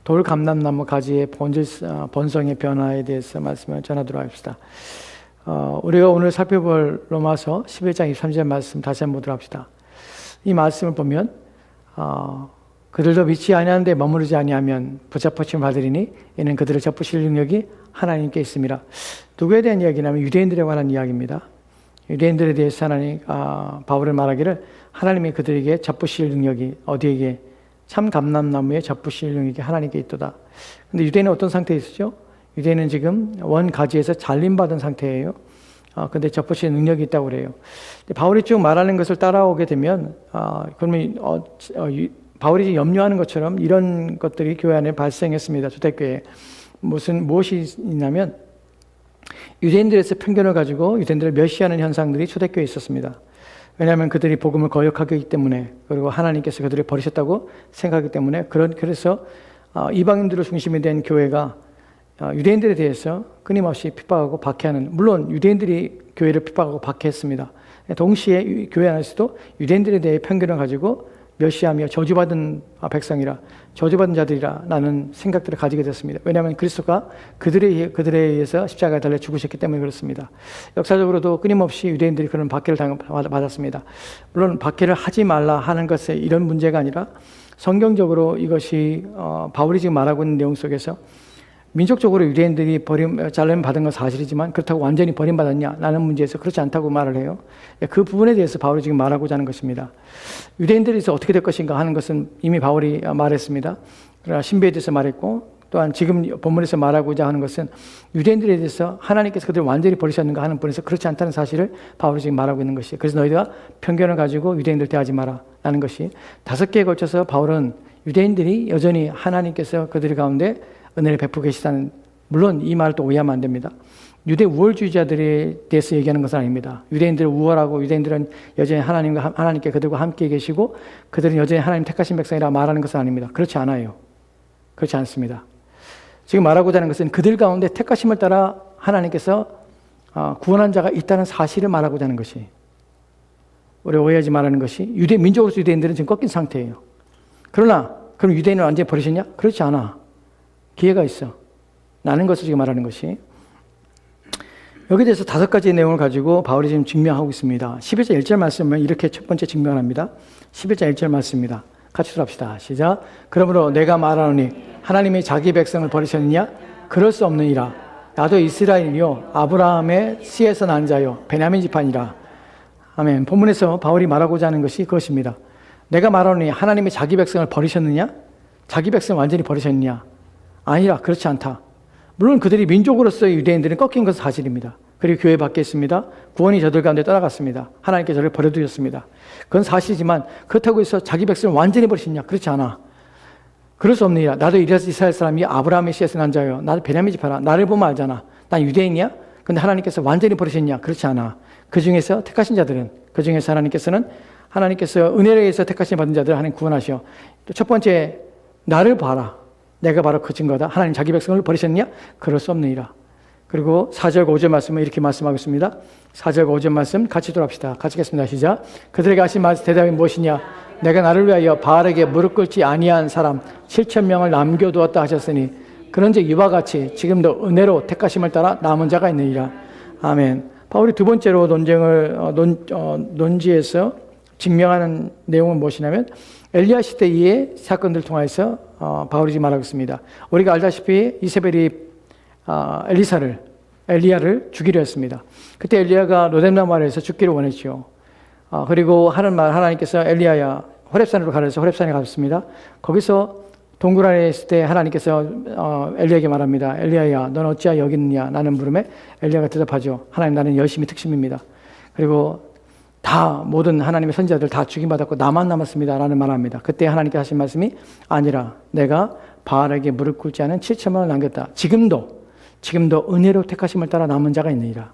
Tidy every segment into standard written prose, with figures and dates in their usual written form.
돌감람나무 가지의 본성의 변화에 대해서 말씀을 전하도록 합시다. 우리가 오늘 살펴볼 로마서 11장 23절 말씀 다시 한번 보도록 합시다. 이 말씀을 보면 그들도 믿지 아니하는데 머무르지 아니하면 붙잡으심을 받으리니 이는 그들을 접으실 능력이 하나님께 있습니다. 누구에 대한 이야기냐면 유대인들에 관한 이야기입니다. 유대인들에 대해서 바울은 말하기를 하나님이 그들에게 접으실 능력이 어디에게 참 감람나무에 접으실 능력이 하나님께 있도다. 근데 유대인은 어떤 상태에 있었죠? 유대인은 지금 원 가지에서 잘림받은 상태예요. 근데 접으실 능력이 있다고 그래요. 바울이 쭉 말하는 것을 따라오게 되면 그러면 바울이 염려하는 것처럼 이런 것들이 교회 안에 발생했습니다. 초대교회에. 무엇이 있냐면 유대인들에서 편견을 가지고 유대인들을 멸시하는 현상들이 초대교회에 있었습니다. 왜냐하면 그들이 복음을 거역하기 때문에, 그리고 하나님께서 그들을 버리셨다고 생각하기 때문에, 그래서 이방인들을 중심이 된 교회가 유대인들에 대해서 끊임없이 핍박하고 박해하는, 물론 유대인들이 교회를 핍박하고 박해했습니다. 동시에 교회 안에서도 유대인들에 대해 편견을 가지고 멸시하며 저주받은 백성이라, 저주받은 자들이라 라는 생각들을 가지게 됐습니다. 왜냐하면 그리스도가 그들에 의해서 십자가에 달려 죽으셨기 때문에 그렇습니다. 역사적으로도 끊임없이 유대인들이 그런 박해를 받았습니다. 물론 박해를 하지 말라 하는 것에 이런 문제가 아니라 성경적으로 이것이 바울이 지금 말하고 있는 내용 속에서 민족적으로 유대인들이 잘림 받은 건 사실이지만 그렇다고 완전히 버림받았냐 라는 문제에서 그렇지 않다고 말을 해요. 그 부분에 대해서 바울이 지금 말하고자 하는 것입니다. 유대인들에서 어떻게 될 것인가 하는 것은 이미 바울이 말했습니다. 그러나 신비에 대해서 말했고, 또한 지금 본문에서 말하고자 하는 것은 유대인들에 대해서 하나님께서 그들을 완전히 버리셨는가 하는 부분에서 그렇지 않다는 사실을 바울이 지금 말하고 있는 것이에요. 그래서 너희가 편견을 가지고 유대인들 대하지 마라 라는 것이 5개에 걸쳐서 바울은 유대인들이 여전히 하나님께서 그들 가운데 은혜를 베푸고 계시다는, 물론 이 말을 또 오해하면 안 됩니다. 유대 우월주의자들에 대해서 얘기하는 것은 아닙니다. 유대인들은 우월하고 유대인들은 여전히 하나님께 그들과 함께 계시고 그들은 여전히 하나님 택하신 백성이라 말하는 것은 아닙니다. 그렇지 않아요. 그렇지 않습니다. 지금 말하고자 하는 것은 그들 가운데 택하심을 따라 하나님께서 구원한 자가 있다는 사실을 말하고자 하는 것이, 우리 오해하지 말라는 것이, 민족으로서 유대인들은 지금 꺾인 상태예요. 그러나 그럼 유대인을 완전히 버리셨냐? 그렇지 않아. 기회가 있어. 라는 것을 지금 말하는 것이, 여기에 대해서 5가지의 내용을 가지고 바울이 지금 증명하고 있습니다. 11장 1절 말씀은 이렇게 첫 번째 증명을 합니다. 11장 1절 말씀입니다. 같이 들어갑시다. 시작. 그러므로 내가 말하노니 하나님이 자기 백성을 버리셨느냐? 그럴 수 없느니라. 나도 이스라엘이요 아브라함의 씨에서 난 자요 베냐민 지파니라. 아멘. 본문에서 바울이 말하고자 하는 것이 그것입니다. 내가 말하노니 하나님이 자기 백성을 버리셨느냐? 자기 백성을 완전히 버리셨느냐? 아니라, 그렇지 않다. 물론 그들이 민족으로서의 유대인들은 꺾인 것은 사실입니다. 그리고 교회 밖에 있습니다. 구원이 저들 가운데 떠나갔습니다. 하나님께서 저를 버려두셨습니다. 그건 사실이지만 그렇다고 해서 자기 백성을 완전히 버리셨냐? 그렇지 않아. 그럴 수 없느니라. 나도 이스라엘 사람이 아브라함의 씨에서 난 자요 나도 베냐민 지파라. 나를 보면 알잖아. 난 유대인이야? 근데 하나님께서 완전히 버리셨냐? 그렇지 않아. 그 중에서 택하신 자들은, 그 중에서 하나님께서 은혜에 의해서 택하신 받은 자들을 하나님 구원하시오. 또 첫 번째, 나를 봐라. 내가 바로 그 증거다. 하나님 자기 백성을 버리셨냐? 그럴 수 없느니라. 그리고 4절 5절 말씀은 이렇게 말씀하겠습니다. 4절 5절 말씀 같이 돌아갑시다. 같이 읽겠습니다. 시작. 그들에게 하신 대답이 무엇이냐? 내가 나를 위하여 바알에게 무릎 꿇지 아니한 사람 7,000명을 남겨두었다 하셨으니 그런즉 이와 같이 지금도 은혜로 택하심을 따라 남은 자가 있느니라. 아멘. 바울이 두 번째로 논지에서 증명하는 내용은 무엇이냐면 엘리야 시대의 사건들을 통해서 바울이 지금 말하고 있습니다. 우리가 알다시피 이세벨이 엘리야를 죽이려 했습니다. 그때 엘리야가 로뎀나무 아래에서 죽기를 원했죠. 그리고 하나님께서 엘리야야 호렙산으로 가라서 호렙산에 갔습니다. 거기서 동굴 안에 있을 때 하나님께서 엘리야에게 말합니다. 엘리야야 넌 어찌하여 여기 있느냐? 나는 물음에 엘리야가 대답하죠. 하나님, 나는 열심히 특심입니다. 그리고 모든 하나님의 선지자들 다 죽임받았고 나만 남았습니다 라는 말을 합니다. 그때 하나님께 하신 말씀이 아니라 내가 바알에게 무릎 꿇지 않은 7,000명을 남겼다. 지금도 은혜로 택하심을 따라 남은 자가 있느니라.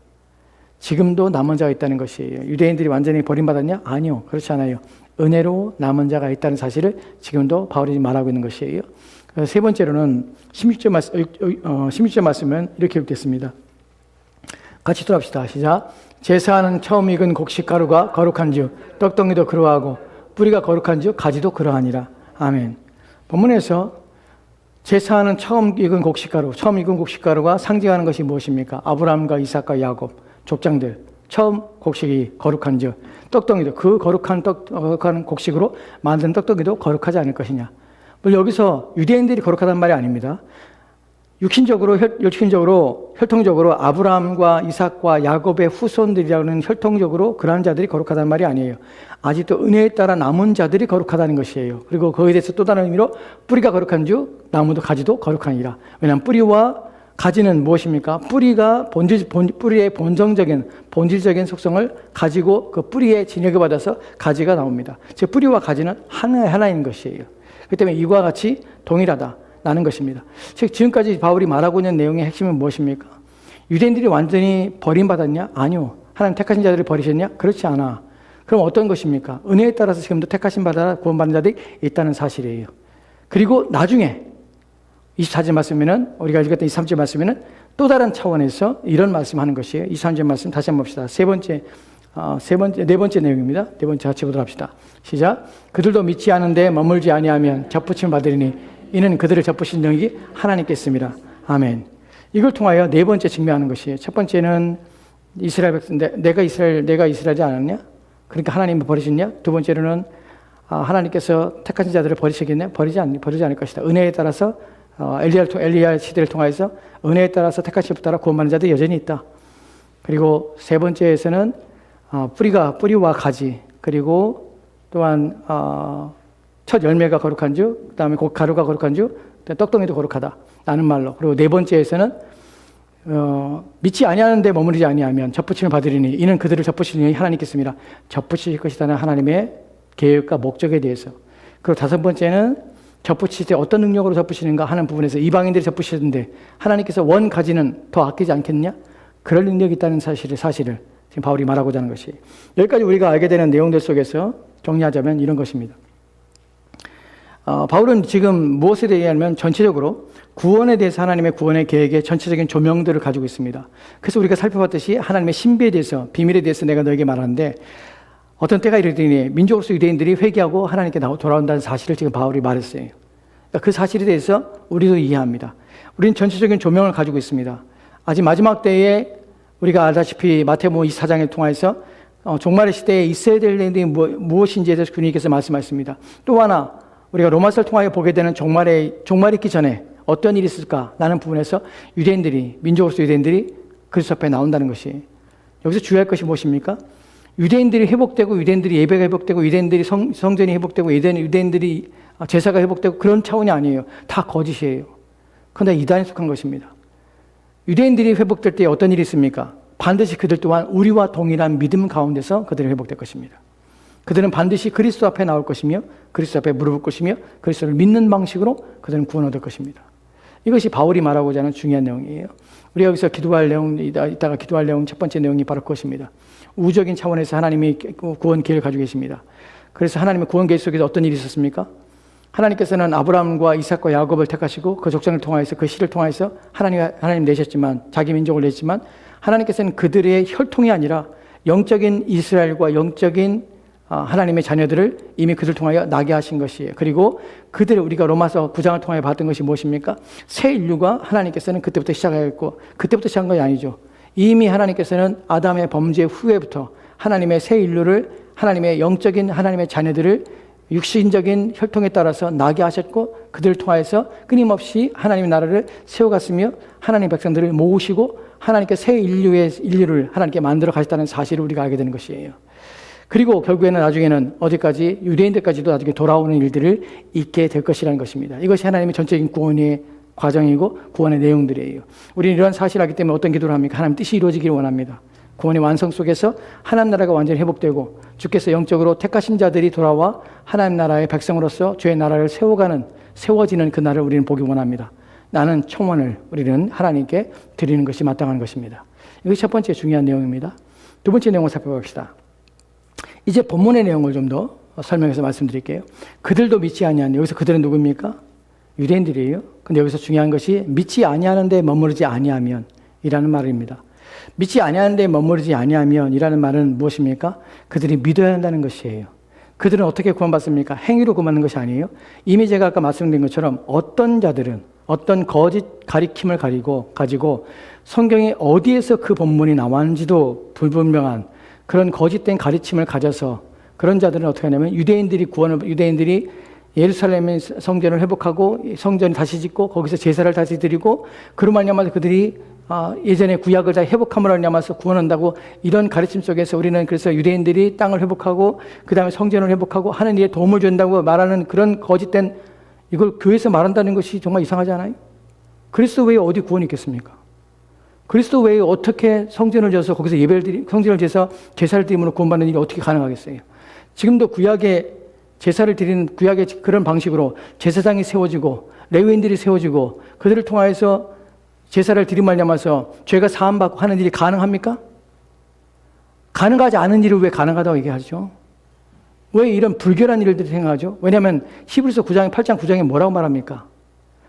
지금도 남은 자가 있다는 것이에요. 유대인들이 완전히 버림받았냐? 아니요. 그렇지 않아요. 은혜로 남은 자가 있다는 사실을 지금도 바울이 말하고 있는 것이에요. 세 번째로는 16절 말씀은 이렇게 읽겠습니다. 같이 돌아갑시다. 시작. 제사하는 처음 익은 곡식가루가 거룩한즉 떡덩이도 그러하고 뿌리가 거룩한즉 가지도 그러하니라. 아멘. 본문에서 제사하는 처음 익은 곡식가루가 상징하는 것이 무엇입니까? 아브라함과 이삭과 야곱, 족장들, 처음 곡식이 거룩한즉 떡덩이도 그 거룩한 곡식으로 만든 떡덩이도 거룩하지 않을 것이냐. 물론 여기서 유대인들이 거룩하다는 말이 아닙니다. 육신적으로, 혈통적으로 아브라함과 이삭과 야곱의 후손들이라는 혈통적으로 그러한 자들이 거룩하다는 말이 아니에요. 아직도 은혜에 따라 남은 자들이 거룩하다는 것이에요. 그리고 거기에 대해서 또 다른 의미로 뿌리가 거룩한 즉 나무도 가지도 거룩하니라. 왜냐하면 뿌리와 가지는 무엇입니까? 뿌리의 본질적인 속성을 가지고 그 뿌리에 진역을 받아서 가지가 나옵니다. 즉 뿌리와 가지는 하나인 것이에요. 그렇기 때문에 이와 같이 동일하다라는 것입니다. 즉 지금까지 바울이 말하고 있는 내용의 핵심은 무엇입니까? 유대인들이 완전히 버림받았냐? 아니요. 하나님 택하신 자들을 버리셨냐? 그렇지 않아. 그럼 어떤 것입니까? 은혜에 따라서 지금도 택하신 받아 구원받는 자들이 있다는 사실이에요. 그리고 나중에 24절 말씀에는 우리가 읽었던 23절 말씀에는 또 다른 차원에서 이런 말씀하는 것이에요. 23절 말씀 다시 한번 봅시다. 네 번째 내용입니다. 네 번째 같이 보도록 합시다. 시작. 그들도 믿지 않은데 머물지 아니하면 접붙임을 받으리니 이는 그들을 접붙이신 영이 하나님께 있습니다. 아멘. 이걸 통하여 네 번째 증명하는 것이에요. 첫 번째는 이스라엘 백성, 내가 이스라엘이지 않았냐? 그러니까 하나님을 버리셨냐? 두 번째로는 하나님께서 택하신 자들을 버리시겠냐? 버리지 않을 것이다. 은혜에 따라서 엘리야 시대를 통해서 은혜에 따라서 택하신 분 따라 구원받는 자들이 여전히 있다. 그리고 세 번째에서는 뿌리와 가지, 그리고 또한 첫 열매가 거룩한 주, 그 다음에 가루가 거룩한 주, 떡덩이도 거룩하다 라는 말로. 그리고 네 번째에서는 믿지 아니하는데 머무르지 아니하면 접붙임을 받으리니 이는 그들을 접붙이시니 하나님께 있습니다. 접붙이실 것이라는 하나님의 계획과 목적에 대해서. 그리고 다섯 번째는 접붙이실 때 어떤 능력으로 접붙이는가 하는 부분에서 이방인들이 접붙이는데 하나님께서 원 가지는 더 아끼지 않겠냐? 그럴 능력이 있다는 사실을 지금 바울이 말하고자 하는 것이. 여기까지 우리가 알게 되는 내용들 속에서 정리하자면 이런 것입니다. 바울은 지금 무엇에 대하냐면 전체적으로 구원에 대해서 하나님의 구원의 계획의 전체적인 조명들을 가지고 있습니다. 그래서 우리가 살펴봤듯이 하나님의 신비에 대해서, 비밀에 대해서 내가 너에게 말하는데 어떤 때가 이르더니 민족으로서 유대인들이 회개하고 하나님께 돌아온다는 사실을 지금 바울이 말했어요. 그러니까 그 사실에 대해서 우리도 이해합니다. 우리는 전체적인 조명을 가지고 있습니다. 아직 마지막 때에 우리가 알다시피 마태복음 24장을 통해서 종말의 시대에 있어야 될 일이 무엇인지에 대해서 주님께서 말씀하셨습니다. 또 하나 우리가 로마서를 통하여 보게 되는 종말이 있기 전에 어떤 일이 있을까라는 부분에서 민족으로서 유대인들이 그리스도 앞에 나온다는 것이. 여기서 주의할 것이 무엇입니까? 유대인들이 회복되고 유대인들이 예배가 회복되고 유대인들이 성전이 회복되고 유대인들이 제사가 회복되고 그런 차원이 아니에요. 다 거짓이에요. 그런데 이단에 속한 것입니다. 유대인들이 회복될 때 어떤 일이 있습니까? 반드시 그들 또한 우리와 동일한 믿음 가운데서 그들이 회복될 것입니다. 그들은 반드시 그리스도 앞에 나올 것이며 그리스도 앞에 무릎을 꿇으며 그리스도를 믿는 방식으로 그들은 구원 얻을 것입니다. 이것이 바울이 말하고자 하는 중요한 내용이에요. 우리가 여기서 이따가 기도할 내용 첫 번째 내용이 바로 그것입니다. 우주적인 차원에서 하나님이 구원 계획을 가지고 계십니다. 그래서 하나님의 구원 계획 속에서 어떤 일이 있었습니까? 하나님께서는 아브라함과 이삭과 야곱을 택하시고 그 족장을 통하여서 그 씨를 통하여서 하나님 내셨지만 자기 민족을 냈지만 하나님께서는 그들의 혈통이 아니라 영적인 이스라엘과 영적인 하나님의 자녀들을 이미 그들 통하여 나게 하신 것이에요. 그리고 우리가 로마서 9장을 통하여 봤던 것이 무엇입니까? 새 인류가 하나님께서는 그때부터 시작하였고 그때부터 시작한 것이 아니죠. 이미 하나님께서는 아담의 범죄 후에부터 하나님의 새 인류를 하나님의 영적인 하나님의 자녀들을 육신적인 혈통에 따라서 나게 하셨고 그들을 통하여서 끊임없이 하나님의 나라를 세워갔으며 하나님의 백성들을 모으시고 하나님께 새 인류를 하나님께 만들어 가셨다는 사실을 우리가 알게 되는 것이에요. 그리고 결국에는 나중에는 어디까지 유대인들까지도 나중에 돌아오는 일들을 있게 될 것이라는 것입니다. 이것이 하나님의 전적인 구원의 과정이고 구원의 내용들이에요. 우리는 이러한 사실을 알기 때문에 어떤 기도를 합니까? 하나님 뜻이 이루어지기를 원합니다. 구원의 완성 속에서 하나님 나라가 완전히 회복되고 주께서 영적으로 택하신 자들이 돌아와 하나님 나라의 백성으로서 주의 나라를 세워지는 그 날을 우리는 보기 원합니다. 나는 청원을 우리는 하나님께 드리는 것이 마땅한 것입니다. 이것이 첫 번째 중요한 내용입니다. 두 번째 내용을 살펴봅시다. 이제 본문의 내용을 좀 더 설명해서 말씀드릴게요. 그들도 믿지 아니하는, 여기서 그들은 누구입니까? 유대인들이에요. 근데 여기서 중요한 것이 믿지 아니하는데 머무르지 아니하면 이라는 말입니다. 믿지 아니하는데 머무르지 아니하면 이라는 말은 무엇입니까? 그들이 믿어야 한다는 것이에요. 그들은 어떻게 구원받습니까? 행위로 구원받는 것이 아니에요. 이미 제가 아까 말씀드린 것처럼 어떤 자들은 어떤 거짓 가리킴을 가지고 성경에 어디에서 그 본문이 나왔는지도 불분명한 그런 거짓된 가르침을 가져서 그런 자들은 어떻게 하냐면 유대인들이 예루살렘의 성전을 회복하고 성전을 다시 짓고 거기서 제사를 다시 드리고 그로 말미암아 그들이 예전에 구약을 다 회복함으로 말미암아서 구원한다고 이런 가르침 속에서 우리는 그래서 유대인들이 땅을 회복하고 그 다음에 성전을 회복하고 하는 일에 도움을 준다고 말하는 그런 거짓된 이걸 교회에서 말한다는 것이 정말 이상하지 않아요? 그리스도 외에 어디 구원이 있겠습니까? 그리스도 외에 어떻게 성전을 져서 거기서 성전을 지어서 제사를 드림으로 구원받는 일이 어떻게 가능하겠어요? 지금도 구약의 제사를 드리는 구약의 그런 방식으로 제사장이 세워지고 레위인들이 세워지고 그들을 통하여서 제사를 드림 말미암아서 죄가 사함받고 하는 일이 가능합니까? 가능하지 않은 일을 왜 가능하다고 얘기하죠? 왜 이런 불결한 일들이 생각하죠? 왜냐하면 히브리서 8장 9장에 뭐라고 말합니까?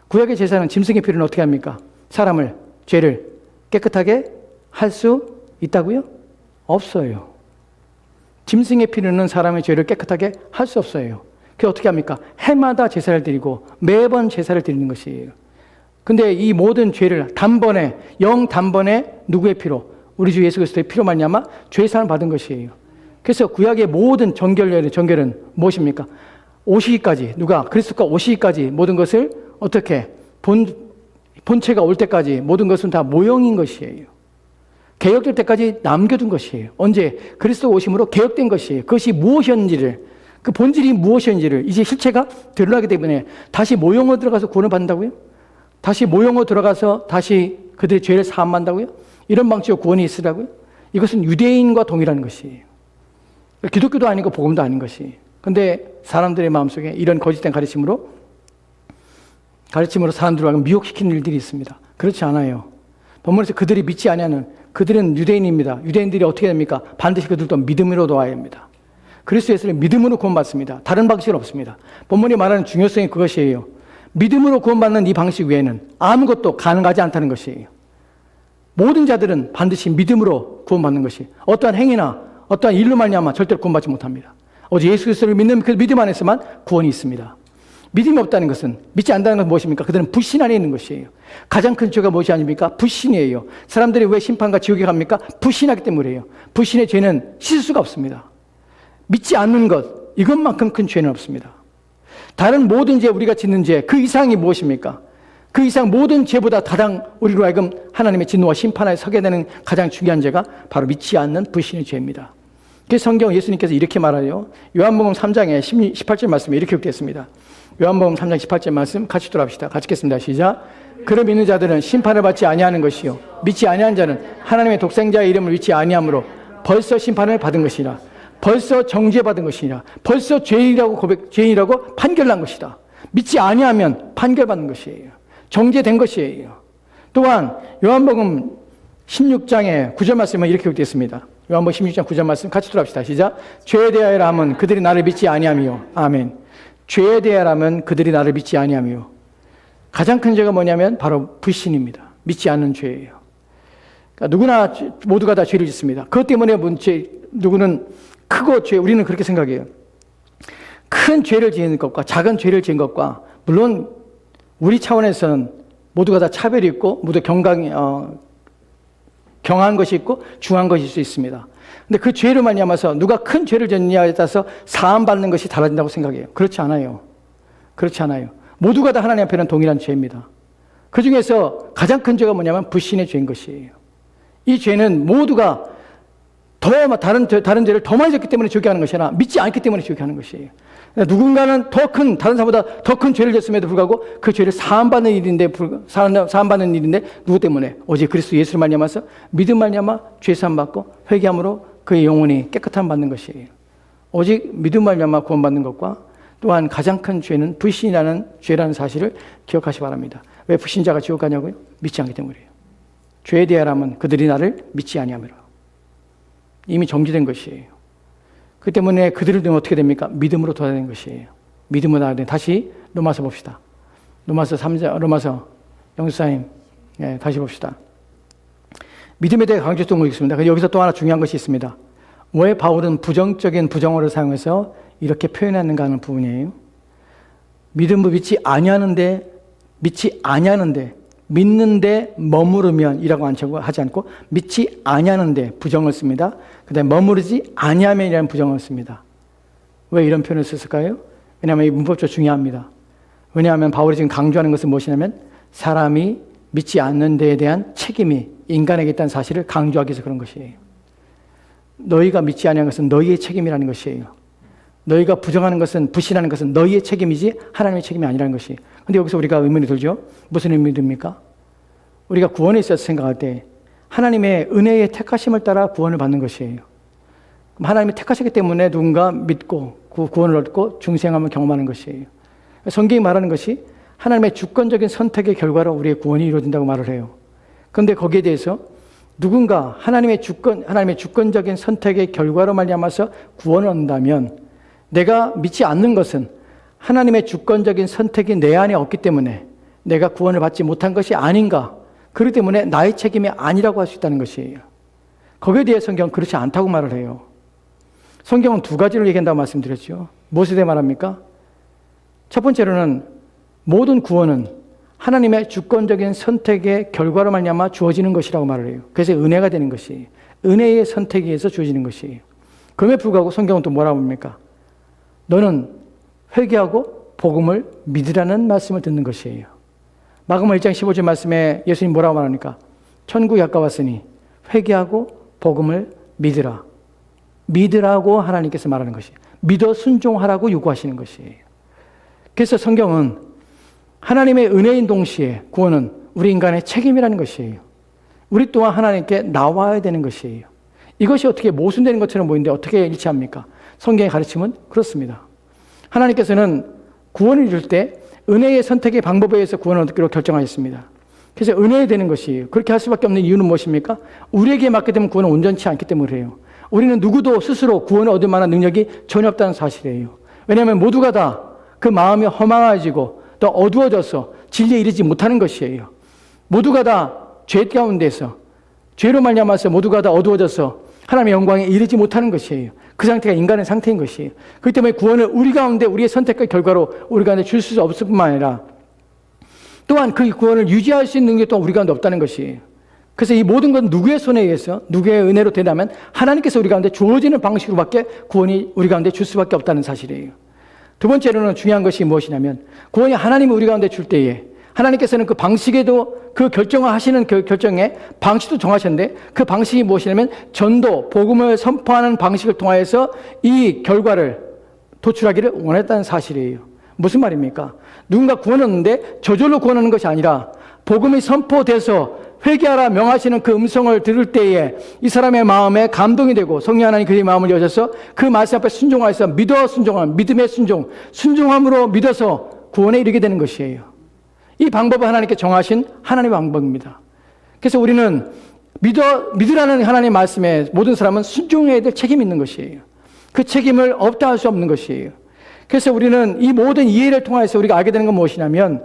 구약의 제사는 짐승의 피를 어떻게 합니까? 사람을, 죄를 깨끗하게 할 수 있다고요? 없어요. 짐승의 피는 사람의 죄를 깨끗하게 할 수 없어요. 그게 어떻게 합니까? 해마다 제사를 드리고 매번 제사를 드리는 것이에요. 근데 이 모든 죄를 단번에 누구의 피로? 우리 주 예수 그리스도의 피로 말미암아 죄 사함을 받은 것이에요. 그래서 구약의 모든 정결은 무엇입니까? 오시기까지 그리스도가 오시기까지 모든 것을 어떻게 본체가 올 때까지 모든 것은 다 모형인 것이에요. 개혁될 때까지 남겨둔 것이에요. 언제? 그리스도 오심으로 개혁된 것이에요. 그것이 무엇이었는지를 그 본질이 무엇이었는지를 이제 실체가 드러나기 때문에 다시 모형으로 들어가서 구원을 받는다고요? 다시 모형으로 들어가서 다시 그들의 죄를 사함한다고요? 이런 방식으로 구원이 있으라고요? 이것은 유대인과 동일한 것이에요. 기독교도 아니고 복음도 아닌 것이에요. 그런데 사람들의 마음속에 이런 거짓된 가르침으로 사람들을 미혹시키는 일들이 있습니다. 그렇지 않아요. 본문에서 그들이 믿지 아니하는 그들은 유대인입니다. 유대인들이 어떻게 됩니까? 반드시 그들도 믿음으로 도와야 합니다. 그리스도 예수를 믿음으로 구원받습니다. 다른 방식은 없습니다. 본문이 말하는 중요성이 그것이에요. 믿음으로 구원받는 이 방식 외에는 아무것도 가능하지 않다는 것이에요. 모든 자들은 반드시 믿음으로 구원받는 것이 어떠한 행위나 어떠한 일로 말미암아 절대로 구원받지 못합니다. 오직 예수 그리스도를 믿는 그 믿음 안에서만 구원이 있습니다. 믿음이 없다는 것은 믿지 않는다는 것은 무엇입니까? 그들은 불신 안에 있는 것이에요. 가장 큰 죄가 무엇이 아닙니까? 불신이에요. 사람들이 왜 심판과 지옥에 갑니까? 불신하기 때문이에요. 불신의 죄는 씻을 수가 없습니다. 믿지 않는 것, 이것만큼 큰 죄는 없습니다. 다른 모든 죄, 우리가 짓는 죄, 그 이상이 무엇입니까? 그 이상 모든 죄보다 가장 우리로 하여금 하나님의 진노와 심판에 서게 되는 가장 중요한 죄가 바로 믿지 않는 불신의 죄입니다. 그래서 성경 예수님께서 이렇게 말하요. 요한복음 3장에 18절 말씀에 이렇게 기록되었습니다. 요한복음 3장 18절 말씀 같이 돌아봅시다. 같이 읽겠습니다. 시작. 그를 믿는 자들은 심판을 받지 아니하는 것이요 믿지 아니한 자는 하나님의 독생자의 이름을 믿지 아니함으로 벌써 심판을 받은 것이라. 벌써 정죄받은 것이라. 벌써 죄인이라고 판결난 것이다. 믿지 아니하면 판결받는 것이에요. 정죄된 것이에요. 또한 요한복음 16장의 9절 말씀은 이렇게 기록되었습니다. 요한복음 16장 9절 말씀 같이 돌아봅시다. 시작. 죄에 대하여 하면 그들이 나를 믿지 아니하며. 아멘. 죄에 대하여라면 그들이 나를 믿지 아니하며. 가장 큰 죄가 뭐냐면 바로 불신입니다. 믿지 않는 죄예요. 그러니까 모두가 다 죄를 짓습니다. 그것 때문에 누구는 크고 우리는 그렇게 생각해요. 큰 죄를 지은 것과 작은 죄를 지은 것과 물론 우리 차원에서는 모두가 다 차별이 있고 모두 경한 것이 있고 중한 것일 수 있습니다. 근데 그 죄를 말미암아서 누가 큰 죄를 졌느냐에 따라서 사함받는 것이 달라진다고 생각해요. 그렇지 않아요. 그렇지 않아요. 모두가 다 하나님 앞에는 동일한 죄입니다. 그 중에서 가장 큰 죄가 뭐냐면 불신의 죄인 것이에요. 이 죄는 모두가 다른 죄를 더 많이 졌기 때문에 지옥에 가는 것이 아니라 믿지 않기 때문에 지옥에 가는 것이에요. 누군가는 다른 사람보다 더 큰 죄를 졌음에도 불구하고 그 죄를 사함받는 일인데 누구 때문에? 오직 그리스도 예수를 말미암아서 믿음 말미암아 죄 사함 받고 회개함으로 그의 영혼이 깨끗함 받는 것이에요. 오직 믿음 말미암아 구원받는 것과 또한 가장 큰 죄는 불신이라는 죄라는 사실을 기억하시 바랍니다. 왜 불신자가 지옥 가냐고요? 믿지 않기 때문이에요. 죄에 대하여라면 그들이 나를 믿지 아니하므로. 이미 정지된 것이에요. 그 때문에 그들을 두면 어떻게 됩니까? 믿음으로 도와야 되는 것이에요. 믿음으로 나아야 돼. 다시 로마서 봅시다. 로마서 영수사님, 다시 봅시다. 믿음에 대해 강조했던 거 있습니다. 여기서 또 하나 중요한 것이 있습니다. 왜 바울은 부정적인 부정어를 사용해서 이렇게 표현하는가 하는 부분이에요. 믿음을 믿지 아니하는데 믿는데 머무르면이라고 하지 않고 믿지 아니하는데 부정을 씁니다. 그 다음에 머무르지 아니하면이라는 부정을 씁니다. 왜 이런 표현을 썼을까요? 왜냐하면 이 문법적으로 중요합니다. 왜냐하면 바울이 지금 강조하는 것은 무엇이냐면 사람이 믿지 않는 데에 대한 책임이 인간에게 있다는 사실을 강조하기 위해서 그런 것이에요. 너희가 믿지 아니한 것은 너희의 책임이라는 것이에요. 너희가 부정하는 것은, 불신하는 것은 너희의 책임이지 하나님의 책임이 아니라는 것이. 근데 여기서 우리가 의문이 들죠? 무슨 의문이 듭니까? 우리가 구원에 있어서 생각할 때 하나님의 은혜의 택하심을 따라 구원을 받는 것이에요. 그럼 하나님이 택하시기 때문에 누군가 믿고 그 구원을 얻고 중생함을 경험하는 것이에요. 성경이 말하는 것이 하나님의 주권적인 선택의 결과로 우리의 구원이 이루어진다고 말을 해요. 그런데 거기에 대해서 누군가 하나님의 주권적인 선택의 결과로 말미암아서 구원을 얻는다면 내가 믿지 않는 것은 하나님의 주권적인 선택이 내 안에 없기 때문에 내가 구원을 받지 못한 것이 아닌가. 그렇기 때문에 나의 책임이 아니라고 할 수 있다는 것이에요. 거기에 대해 성경은 그렇지 않다고 말을 해요. 성경은 두 가지를 얘기한다고 말씀드렸죠. 무엇에 대해 말합니까? 첫 번째로는 모든 구원은 하나님의 주권적인 선택의 결과로 말미암아 주어지는 것이라고 말을 해요. 그래서 은혜가 되는 것이 은혜의 선택에 의해서 주어지는 것이에요. 그럼에 불구하고 성경은 또 뭐라고 합니까? 너는 회개하고 복음을 믿으라는 말씀을 듣는 것이에요. 마가복음 1장 15절 말씀에 예수님 뭐라고 말합니까? 천국이 가까웠으니 회개하고 복음을 믿으라. 믿으라고 하나님께서 말하는 것이에요. 믿어 순종하라고 요구하시는 것이에요. 그래서 성경은 하나님의 은혜인 동시에 구원은 우리 인간의 책임이라는 것이에요. 우리 또한 하나님께 나와야 되는 것이에요. 이것이 어떻게 모순되는 것처럼 보이는데 어떻게 일치합니까? 성경의 가르침은 그렇습니다. 하나님께서는 구원을 이룰 때 은혜의 선택의 방법에 의해서 구원을 얻기로 결정하셨습니다. 그래서 은혜에 되는 것이에요. 그렇게 할 수밖에 없는 이유는 무엇입니까? 우리에게 맡게 되면 구원은 온전치 않기 때문이에요. 우리는 누구도 스스로 구원을 얻을 만한 능력이 전혀 없다는 사실이에요. 왜냐하면 모두가 다 그 마음이 허망해지고 또 어두워져서 진리에 이르지 못하는 것이에요. 모두가 다 죄 가운데서 죄로 말미암아서 모두가 다 어두워져서 하나님의 영광에 이르지 못하는 것이에요. 그 상태가 인간의 상태인 것이에요. 그렇기 때문에 구원을 우리 가운데 우리의 선택과 결과로 우리 가운데 줄 수 없을 뿐만 아니라 또한 그 구원을 유지할 수 있는 능력이 또한 우리 가운데 없다는 것이에요. 그래서 이 모든 건 누구의 손에 의해서 누구의 은혜로 된다면 하나님께서 우리 가운데 주어지는 방식으로밖에 구원이 우리 가운데 줄 수밖에 없다는 사실이에요. 두 번째로는 중요한 것이 무엇이냐면 구원이 하나님이 우리 가운데 줄 때에 하나님께서는 그 방식에도 그 결정을 하시는 그 결정에 방식도 정하셨는데 그 방식이 무엇이냐면 전도, 복음을 선포하는 방식을 통하여서 이 결과를 도출하기를 원했다는 사실이에요. 무슨 말입니까? 누군가 구원 얻는데 저절로 구원하는 것이 아니라 복음이 선포돼서 회개하라 명하시는 그 음성을 들을 때에 이 사람의 마음에 감동이 되고 성령 하나님 그의 마음을 여셔서 그 말씀 앞에 순종하여서 믿어 순종함, 믿음의 순종함으로 믿어서 구원에 이르게 되는 것이에요. 이 방법은 하나님께 정하신 하나님의 방법입니다. 그래서 우리는 믿으라는 하나님의 말씀에 모든 사람은 순종해야 될 책임이 있는 것이에요. 그 책임을 없다 할 수 없는 것이에요. 그래서 우리는 이 모든 이해를 통해서 우리가 알게 되는 건 무엇이냐면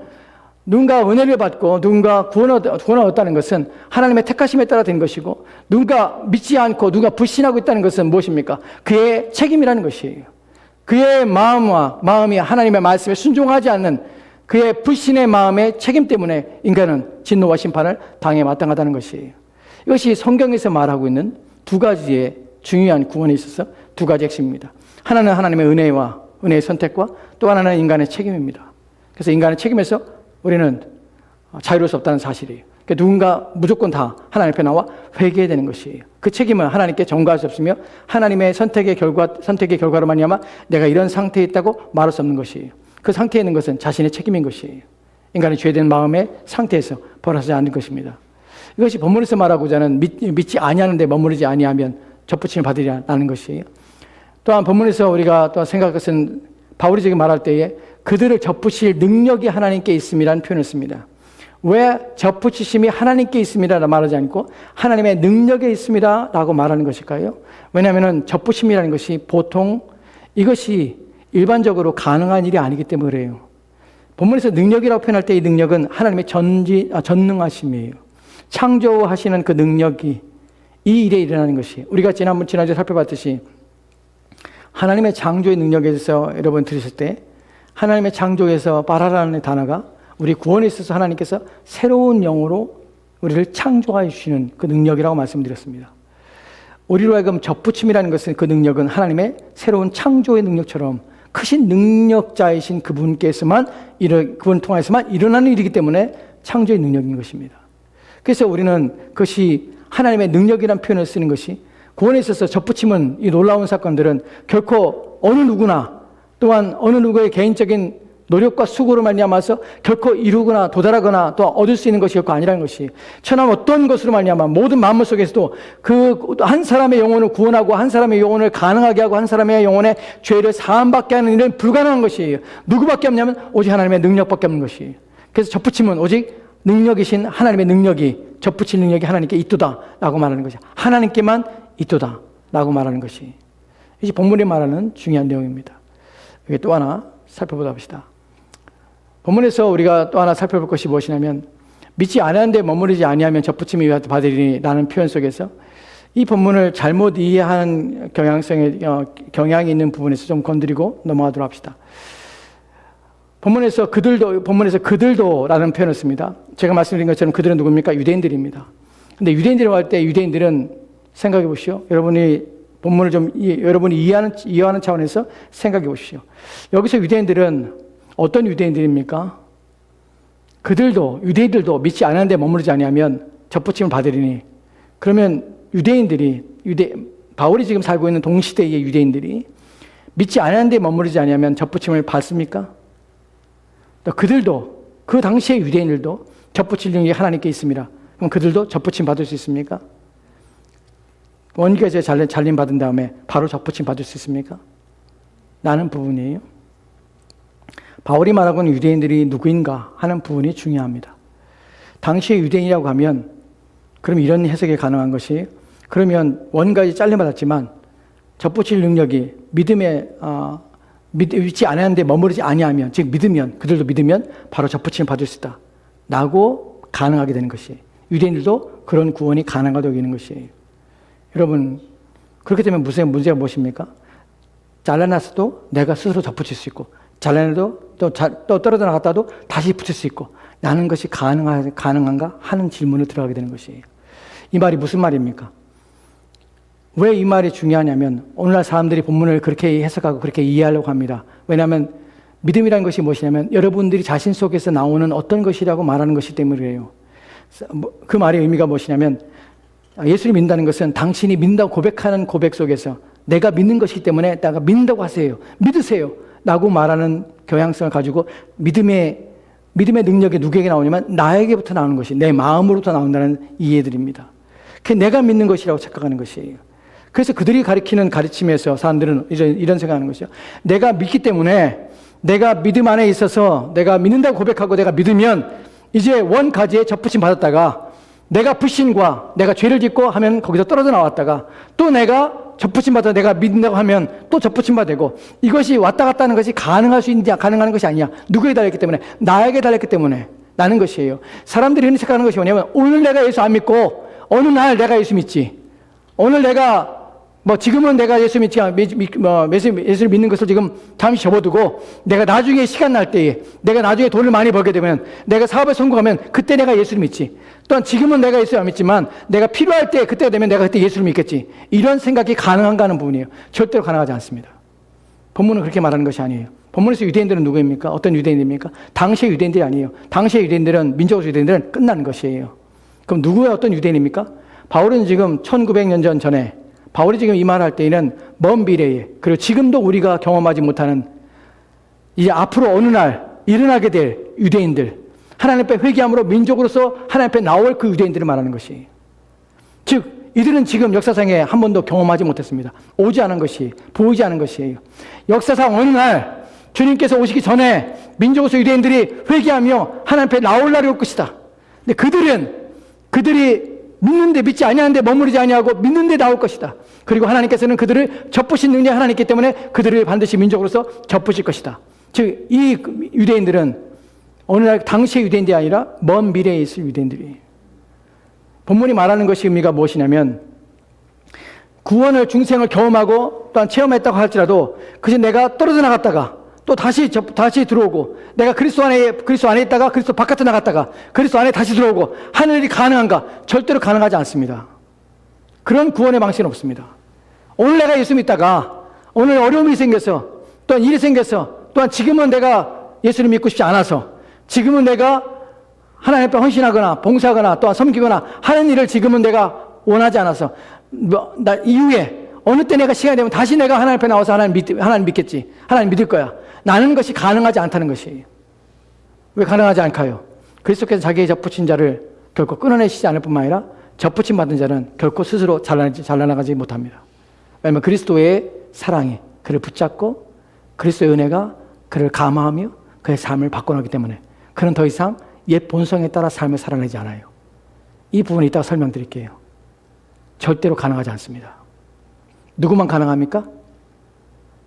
누군가 은혜를 받고 누군가 구원을 얻었다는 것은 하나님의 택하심에 따라 된 것이고 누군가 믿지 않고 누군가 불신하고 있다는 것은 무엇입니까? 그의 책임이라는 것이에요. 그의 마음이 하나님의 말씀에 순종하지 않는 그의 불신의 마음의 책임 때문에 인간은 진노와 심판을 당해 마땅하다는 것이에요. 이것이 성경에서 말하고 있는 두 가지의 중요한 구원에 있어서 두 가지 핵심입니다. 하나는 하나님의 은혜의 선택과 또 하나는 인간의 책임입니다. 그래서 인간의 책임에서 우리는 자유로울 수 없다는 사실이에요. 그러니까 누군가 무조건 다 하나님 앞에 나와 회개해야 되는 것이에요. 그 책임은 하나님께 전가할 수 없으며 하나님의 선택의 결과로 말미암아 내가 이런 상태에 있다고 말할 수 없는 것이에요. 그 상태에 있는 것은 자신의 책임인 것이에요. 인간의 죄된 마음의 상태에서 벌어지지 않는 것입니다. 이것이 본문에서 말하고자 하는 믿지 아니하는데 머무르지 아니하면 접붙임을 받으리라는 것이에요. 또한 본문에서 우리가 또 생각할 것은 바울이 지금 말할 때에 그들을 접붙일 능력이 하나님께 있음이라는 표현을 씁니다. 왜 접붙이심이 하나님께 있음이라고 말하지 않고 하나님의 능력에 있음이라고 말하는 것일까요? 왜냐하면 접붙임이라는 것이 보통 이것이 일반적으로 가능한 일이 아니기 때문에 그래요. 본문에서 능력이라고 표현할 때 이 능력은 하나님의 전능하심이에요. 창조하시는 그 능력이 이 일에 일어나는 것이 우리가 지난주에 살펴봤듯이 하나님의 창조의 능력에 대해서 여러분 들으실 때 하나님의 창조에서 바라라는 단어가 우리 구원에 있어서 하나님께서 새로운 영으로 우리를 창조하여 주시는 그 능력이라고 말씀드렸습니다. 우리로 하여금 접붙임이라는 것은 그 능력은 하나님의 새로운 창조의 능력처럼 크신 능력자이신 그분께서만 그분 통해서만 일어나는 일이기 때문에 창조의 능력인 것입니다. 그래서 우리는 그것이 하나님의 능력이라는 표현을 쓰는 것이 구원에 있어서 접붙임은 이 놀라운 사건들은 결코 어느 누구나 또한 어느 누구의 개인적인 노력과 수고로 말미암아서 결코 이루거나 도달하거나 또 얻을 수 있는 것이 결코 아니라는 것이 천한 어떤 것으로 말미암아 모든 만물 속에서도 그 한 사람의 영혼을 구원하고 한 사람의 영혼을 가능하게 하고 한 사람의 영혼의 죄를 사함받게 하는 일은 불가능한 것이에요. 누구밖에 없냐면 오직 하나님의 능력밖에 없는 것이에요. 그래서 접붙임은 오직 능력이신 하나님의 능력이 접붙일 능력이 하나님께 있도다 라고 말하는 것이 하나님께만 있도다 라고 말하는 것이 이제 본문이 말하는 중요한 내용입니다. 여기 또 하나 살펴보다 봅시다. 본문에서 우리가 또 하나 살펴볼 것이 무엇이냐면 믿지 아니하는데 머무르지 아니하면 접붙임이 받으리니 라는 표현 속에서 이 본문을 잘못 이해한 경향이 있는 부분에서 좀 건드리고 넘어가도록 합시다. 본문에서 그들도라는 표현을 씁니다. 제가 말씀드린 것처럼 그들은 누굽니까? 유대인들입니다. 근데 유대인들이라고 할 때 유대인들은 생각해 보시오. 여러분이 본문을 좀 여러분이 이해하는 차원에서 생각해 보십시오. 여기서 유대인들은 어떤 유대인들입니까? 유대인들도 믿지 않았는데 머무르지 아니하면 접붙임을 받으리니. 그러면 바울이 지금 살고 있는 동시대의 유대인들이 믿지 않았는데 머무르지 아니하면 접붙임을 받습니까? 또 그들도 그 당시의 유대인들도 접붙일 능력이 하나님께 있습니다. 그럼 그들도 접붙임 받을 수 있습니까? 원교제 잘림 받은 다음에 바로 접붙임 받을 수 있습니까? 라는 부분이에요. 바울이 말하고 있는 유대인들이 누구인가 하는 부분이 중요합니다. 당시의 유대인이라고 하면 그럼 이런 해석이 가능한 것이 그러면 원가지 잘림받았지만 접붙일 능력이 믿지 않았는데 머무르지 아니하면 즉 그들도 믿으면 바로 접붙임 받을 수 있다 라고 가능하게 되는 것이 유대인들도 그런 구원이 가능하다고 여기는 것이에요. 여러분 그렇게 되면 문제가 무엇입니까? 잘라놨어도 내가 스스로 접붙일 수 있고 잘라내도 또 떨어져 나갔다도 다시 붙일 수 있고 라는 것이 가능한가 하는 질문을 들어가게 되는 것이에요. 이 말이 무슨 말입니까? 왜 이 말이 중요하냐면 오늘날 사람들이 본문을 그렇게 해석하고 그렇게 이해하려고 합니다. 왜냐하면 믿음이라는 것이 무엇이냐면 여러분들이 자신 속에서 나오는 어떤 것이라고 말하는 것이 때문이에요. 그 말의 의미가 무엇이냐면 예수를 믿는다는 것은 당신이 믿는다고 고백하는 고백 속에서 내가 믿는 것이기 때문에 내가 믿는다고 하세요. 믿으세요. 라고 말하는 경향성을 가지고 믿음의 능력이 누구에게 나오냐면 나에게부터 나오는 것이 내 마음으로부터 나온다는 이해들입니다. 그게 내가 믿는 것이라고 착각하는 것이에요. 그래서 그들이 가르치는 가르침에서 사람들은 이런 생각하는 것이죠. 내가 믿기 때문에 내가 믿음 안에 있어서 내가 믿는다고 고백하고 내가 믿으면 이제 원가지에 접붙임 받았다가 내가 불신과 내가 죄를 짓고 하면 거기서 떨어져 나왔다가 또 내가 접붙임 받아 내가 믿는다고 하면 또 접붙임 받고 이것이 왔다 갔다 하는 것이 가능한 것이 아니야. 누구에게 달렸기 때문에? 나에게 달렸기 때문에 나는 것이에요. 사람들이 흔히 생각하는 것이 뭐냐면 오늘 내가 예수 안 믿고 어느 날 내가 예수 믿지. 오늘 내가 지금은 내가 예수를 믿는 것을 지금 잠시 접어두고 내가 나중에 시간 날 때에 내가 나중에 돈을 많이 벌게 되면 내가 사업에 성공하면 그때 내가 예수를 믿지. 또한 지금은 내가 예수를 안 믿지만 내가 필요할 때 그때가 되면 내가 그때 예수를 믿겠지. 이런 생각이 가능한가 하는 부분이에요. 절대로 가능하지 않습니다. 본문은 그렇게 말하는 것이 아니에요. 본문에서 유대인들은 누구입니까? 어떤 유대인입니까? 당시의 유대인들이 아니에요. 당시의 유대인들은 민족의 유대인들은 끝난 것이에요. 그럼 누구의 어떤 유대인입니까? 바울은 지금 1900년 전에 바울이 지금 이 말할 때에는 먼 미래에 그리고 지금도 우리가 경험하지 못하는 이제 앞으로 어느 날 일어나게 될 유대인들 하나님 앞에 회개함으로 민족으로서 하나님 앞에 나올 그 유대인들을 말하는 것이에요. 즉 이들은 지금 역사상에 한 번도 경험하지 못했습니다. 오지 않은 것이 보이지 않은 것이에요. 역사상 어느 날 주님께서 오시기 전에 민족으로서 유대인들이 회개하며 하나님 앞에 나올 날이 올 것이다. 근데 그들이 믿는데 믿지 아니하는데 머무르지 아니하고 믿는데 나올 것이다. 그리고 하나님께서는 그들을 접으신 능력이 하나님 있기 때문에 그들을 반드시 민족으로서 접으실 것이다. 즉 이 유대인들은 어느 날 당시의 유대인들이 아니라 먼 미래에 있을 유대인들이에요. 본문이 말하는 것이 의미가 무엇이냐면 구원을 중생을 경험하고 또한 체험했다고 할지라도 그것이 내가 떨어져 나갔다가 또 다시 들어오고 내가 그리스도 안에 있다가 그리스도 바깥에 나갔다가 그리스도 안에 다시 들어오고 하는 일이 가능한가? 절대로 가능하지 않습니다. 그런 구원의 방식은 없습니다. 오늘 내가 예수 믿다가 오늘 어려움이 생겨서 또한 일이 생겨서 또한 지금은 내가 예수를 믿고 싶지 않아서 지금은 내가 하나님 앞에 헌신하거나 봉사하거나 또한 섬기거나 하는 일을 지금은 내가 원하지 않아서 이후에 어느 때 내가 시간이 되면 다시 내가 하나님 앞에 나와서 하나님 믿겠지. 하나님 믿을 거야. 나는 것이 가능하지 않다는 것이에요. 왜 가능하지 않을까요? 그리스도께서 자기의 접붙인 자를 결코 끊어내시지 않을 뿐만 아니라 접붙임 받은 자는 결코 스스로 잘라나가지 못합니다. 왜냐하면 그리스도의 사랑이 그를 붙잡고 그리스도의 은혜가 그를 감화하며 그의 삶을 바꿔놓기 때문에 그는 더 이상 옛 본성에 따라 삶을 살아내지 않아요. 이 부분을 이따가 설명드릴게요. 절대로 가능하지 않습니다. 누구만 가능합니까?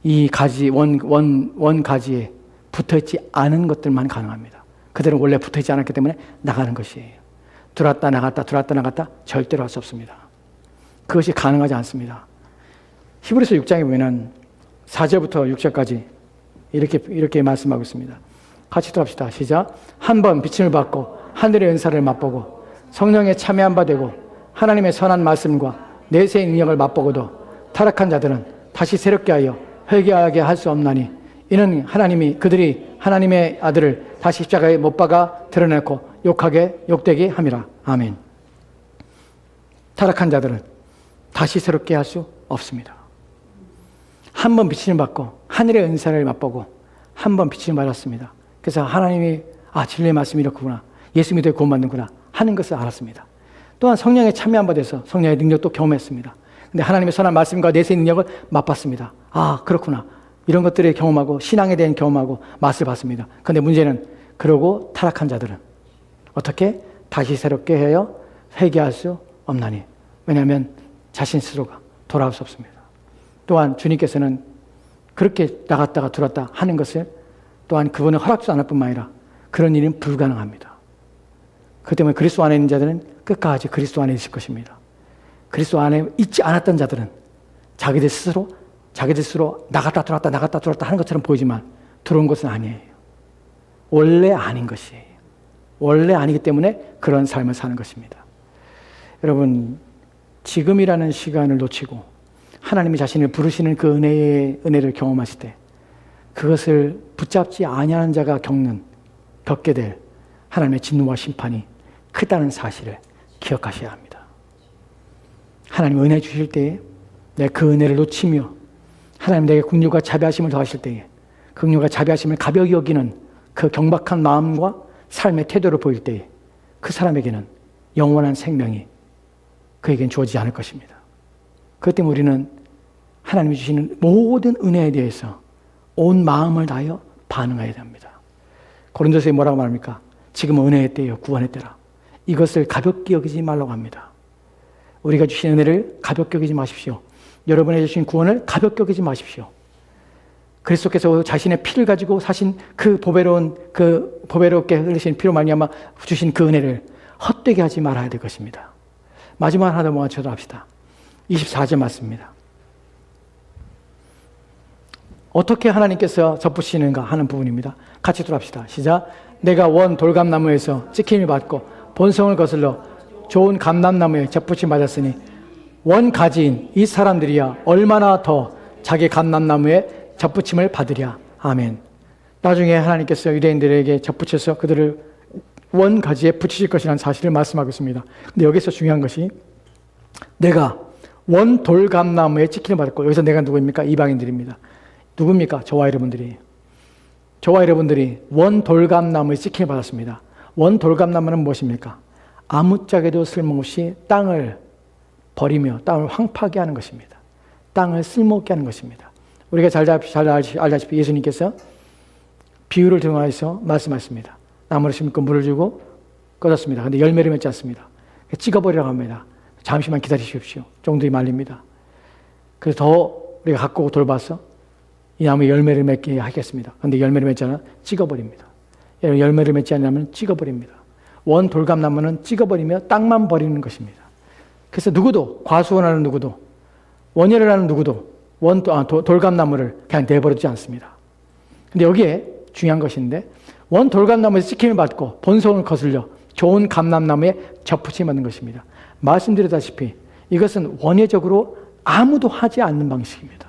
이 가지, 원 가지에 붙어있지 않은 것들만 가능합니다. 그들은 원래 붙어있지 않았기 때문에 나가는 것이에요. 들어왔다 나갔다 절대로 할 수 없습니다. 그것이 가능하지 않습니다. 히브리서 6장에 보면 4절부터 6절까지 이렇게 말씀하고 있습니다. 같이 들어갑시다. 시작. 한 번 비침을 받고 하늘의 은사를 맛보고 성령에 참여한 바 되고 하나님의 선한 말씀과 내세의 능력을 맛보고도 타락한 자들은 다시 새롭게 하여 회개하게 할 수 없나니 이는 그들이 하나님의 아들을 다시 십자가에 못 박아 드러내고 욕되게 함이라. 아멘. 타락한 자들은 다시 새롭게 할 수 없습니다. 한 번 비침을 받고 하늘의 은사를 맛보고 한 번 비침을 받았습니다. 그래서 하나님이 진리의 말씀이 이렇구나, 예수 믿어 구원받는구나 하는 것을 알았습니다. 또한 성령에 참여한 바 돼서 성령의 능력도 경험했습니다. 근데 하나님의 선한 말씀과 내세의 능력을 맛봤습니다. 그렇구나. 이런 것들을 경험하고 신앙에 대한 경험하고 맛을 봤습니다. 그런데 문제는 그러고 타락한 자들은 어떻게 다시 새롭게 하여 회개할 수 없나니. 왜냐하면 자신 스스로가 돌아올 수 없습니다. 또한 주님께서는 그렇게 나갔다가 들어왔다 하는 것을 또한 그분은 허락도 않을 뿐만 아니라 그런 일은 불가능합니다. 그 때문에 그리스도 안에 있는 자들은 끝까지 그리스도 안에 있을 것입니다. 그리스도 안에 있지 않았던 자들은 자기들 스스로 나갔다 들어왔다 하는 것처럼 보이지만 들어온 것은 아니에요. 원래 아닌 것이에요. 원래 아니기 때문에 그런 삶을 사는 것입니다. 여러분, 지금이라는 시간을 놓치고 하나님이 자신을 부르시는 그 은혜를 경험하실 때 그것을 붙잡지 아니하는 자가 겪게 될 하나님의 진노와 심판이 크다는 사실을 기억하셔야 합니다. 하나님 은혜 주실 때에 내가 그 은혜를 놓치며 하나님 내게 긍휼과 자비하심을 더하실 때에 긍휼과 자비하심을 가벼이 여기는 그 경박한 마음과 삶의 태도를 보일 때에 그 사람에게는 영원한 생명이 그에겐 주어지지 않을 것입니다. 그것 때문에 우리는 하나님이 주시는 모든 은혜에 대해서 온 마음을 다하여 반응해야 됩니다. 고린도서에 뭐라고 말합니까? 지금은 은혜의 때예요. 구원의 때라. 이것을 가볍게 여기지 말라고 합니다. 우리가 주신 은혜를 가볍게 여기지 마십시오. 여러분이 주신 구원을 가볍게 여기지 마십시오. 그리스도께서 자신의 피를 가지고 사신 보배롭게 흘리신 피로 말미암아 주신 그 은혜를 헛되게 하지 말아야 될 것입니다. 마지막 하나 더 모아쳐도 합시다. 24절 말씀입니다. 어떻게 하나님께서 접붙이시는가 하는 부분입니다. 같이 들어갑시다. 시작. 내가 원 돌감나무에서 찍힘을 받고 본성을 거슬러 좋은 감람나무에 접붙임 받았으니 원 가지인 이 사람들이야 얼마나 더 자기 감람나무에 접붙임을 받으랴. 아멘. 나중에 하나님께서 유대인들에게 접붙여서 그들을 원 가지에 붙이실 것이라는 사실을 말씀하고 있습니다. 근데 여기서 중요한 것이 내가 원 돌감나무에 찍힘을 받았고, 여기서 내가 누구입니까? 이방인들입니다. 누굽니까? 저와 여러분들이. 저와 여러분들이 원 돌감나무에 찍힘을 받았습니다. 원 돌감나무는 무엇입니까? 아무짝에도 쓸모없이 땅을 버리며 땅을 황폐하게 하는 것입니다. 땅을 쓸모없게 하는 것입니다. 우리가 잘 알다시피 예수님께서 비유를 통해서 말씀하셨습니다. 나무를 심고 물을 주고 꺼졌습니다. 그런데 열매를 맺지 않습니다. 찍어버리라고 합니다. 잠시만 기다리십시오. 종들이 말립니다. 그래서 더 우리가 갖고 돌봐서 이 나무에 열매를 맺게 하겠습니다. 그런데 열매를 맺지 않아 찍어버립니다. 열매를 맺지 않으면 찍어버립니다. 원 돌감나무는 찍어버리며 땅만 버리는 것입니다. 그래서 누구도, 과수원하는 누구도 원예를 누구도 돌감나무를 그냥 내버려두지 않습니다. 근데 여기에 중요한 것인데 돌감나무에서 찍힘을 받고 본성을 거슬려 좋은 감람나무에 접붙임 받는 것입니다. 말씀드렸다시피 이것은 원예적으로 아무도 하지 않는 방식입니다.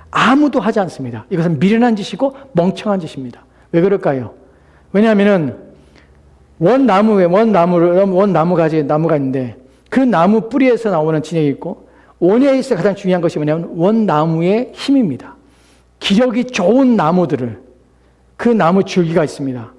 아무도 하지 않습니다. 이것은 미련한 짓이고 멍청한 짓입니다. 왜 그럴까요? 왜냐하면 나무가 있는데 그 나무 뿌리에서 나오는 진액이 있고 원예에서 가장 중요한 것이 뭐냐면 원나무의 힘입니다. 기력이 좋은 나무들을 그 나무 줄기가 있습니다.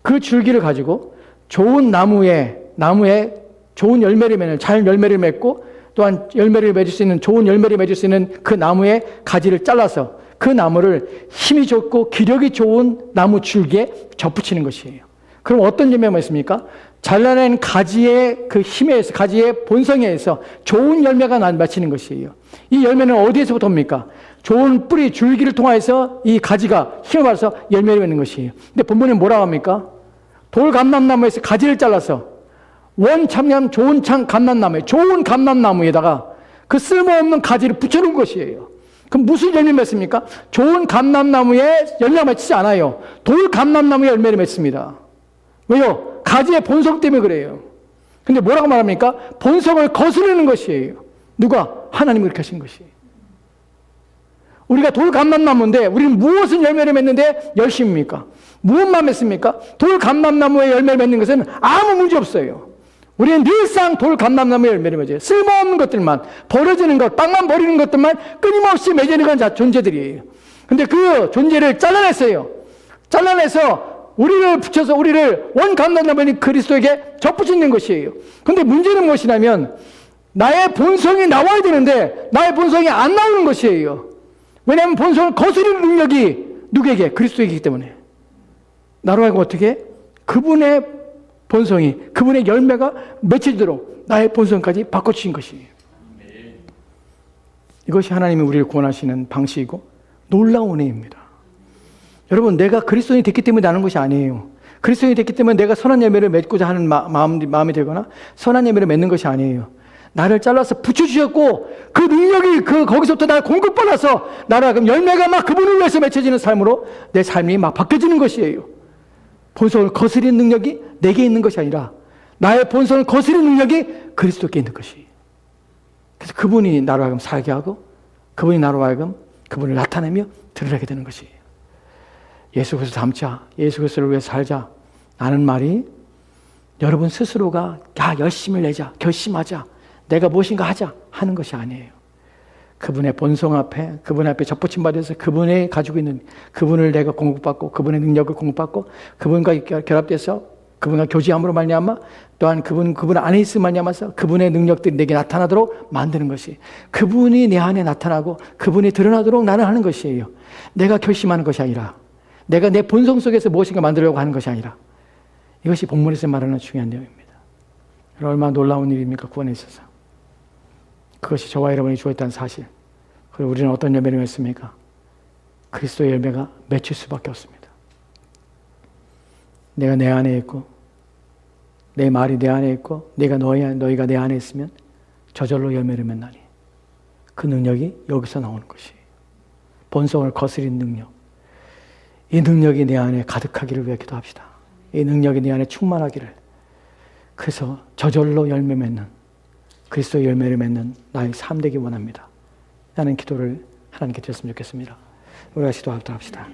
그 줄기를 가지고 좋은 나무에 좋은 열매를 맺는 잘 열매를 맺고 또한 열매를 맺을 수 있는 좋은 열매를 맺을 수 있는 그 나무의 가지를 잘라서 그 나무를 힘이 좋고 기력이 좋은 나무 줄기에 접붙이는 것이에요. 그럼 어떤 열매가 있습니까? 잘라낸 가지의 그 힘에 의해서 가지의 본성에 의해서 좋은 열매가 맺히는 것이에요. 이 열매는 어디에서부터 옵니까? 좋은 뿌리 줄기를 통해서 이 가지가 힘을 받아서 열매를 맺는 것이에요. 근데 본문에 뭐라고 합니까? 돌감람나무에서 가지를 잘라서 좋은 감람나무에다가 그 쓸모없는 가지를 붙여놓은 것이에요. 그럼 무슨 열매를 맺습니까? 좋은 감람나무에 열매가 맺히지 않아요. 돌감람나무에 열매를 맺습니다. 왜요? 가지의 본성 때문에 그래요. 근데 뭐라고 말합니까? 본성을 거스르는 것이에요. 누가? 하나님이 그렇게 하신 것이에요. 우리가 돌감람나무인데 우리는 무엇은 열매를 맺는데 열심입니까? 무엇만 맺습니까? 돌감람나무에 열매를 맺는 것은 아무 문제 없어요. 우리는 늘상 돌감람나무에 열매를 맺어요. 쓸모없는 것들만, 버려지는 것, 땅만 버리는 것들만 끊임없이 맺어내는 존재들이에요. 근데 그 존재를 잘라냈어요. 잘라내서 우리를 붙여서 우리를 원감람나무인 그리스도에게 접붙이는 것이에요. 근데 문제는 무엇이냐면 나의 본성이 나와야 되는데 나의 본성이 안 나오는 것이에요. 왜냐하면 본성을 거스르는 능력이 누구에게? 그리스도이기 때문에. 나로 하여금 어떻게? 그분의 본성이, 그분의 열매가 맺히도록 나의 본성까지 바꿔주신 것이에요. 이것이 하나님이 우리를 구원하시는 방식이고 놀라운 은혜입니다. 여러분, 내가 그리스도인이 됐기 때문에 나는 것이 아니에요. 그리스도인이 됐기 때문에 내가 선한 열매를 맺고자 하는 마음이 되거나 선한 열매를 맺는 것이 아니에요. 나를 잘라서 붙여주셨고 그 능력이 거기서부터 나를 공급받아서 나를 그럼 열매가 막 그분을 위해서 맺혀지는 삶으로 내 삶이 막 바뀌어지는 것이에요. 본성을 거스리는 능력이 내게 있는 것이 아니라 나의 본성을 거스리는 능력이 그리스도께 있는 것이에요. 그래서 그분이 나로 하여금 살게 하고 그분이 나로 하여금 그분을 나타내며 드러나게 되는 것이에요. 예수 그리스도 닮자, 예수 그리스도를 위해 살자 라는 말이 여러분 스스로가 열심을 내자, 결심하자, 내가 무엇인가 하자 하는 것이 아니에요. 그분의 본성 앞에, 그분 앞에 접붙임 받아서 그분이 가지고 있는 그분을 내가 공급받고 그분의 능력을 공급받고 그분과 결합돼서 그분과 교제함으로 말미암아 또한 그분 안에 있음 말미암아서 그분의 능력들이 내게 나타나도록 만드는 것이 그분이 내 안에 나타나고 그분이 드러나도록 나는 하는 것이에요. 내가 결심하는 것이 아니라 내가 내 본성 속에서 무엇인가 만들려고 하는 것이 아니라 이것이 본문에서 말하는 중요한 내용입니다. 얼마나 놀라운 일입니까? 구원에 있어서. 그것이 저와 여러분이 주어있다는 사실. 그리고 우리는 어떤 열매를 맺습니까? 그리스도의 열매가 맺힐 수밖에 없습니다. 내가 내 안에 있고 내 말이 내 안에 있고 너희가 내 안에 있으면 저절로 열매를 맺나니 그 능력이 여기서 나오는 것이에요. 본성을 거스린 능력. 이 능력이 내 안에 가득하기를 위해 기도합시다. 이 능력이 내 안에 충만하기를. 그래서 저절로 열매 맺는 그리스도의 열매를 맺는 나의 삶 되기 원합니다. 라는 기도를 하나님께 드렸으면 좋겠습니다. 우리가 기도하도록 합시다.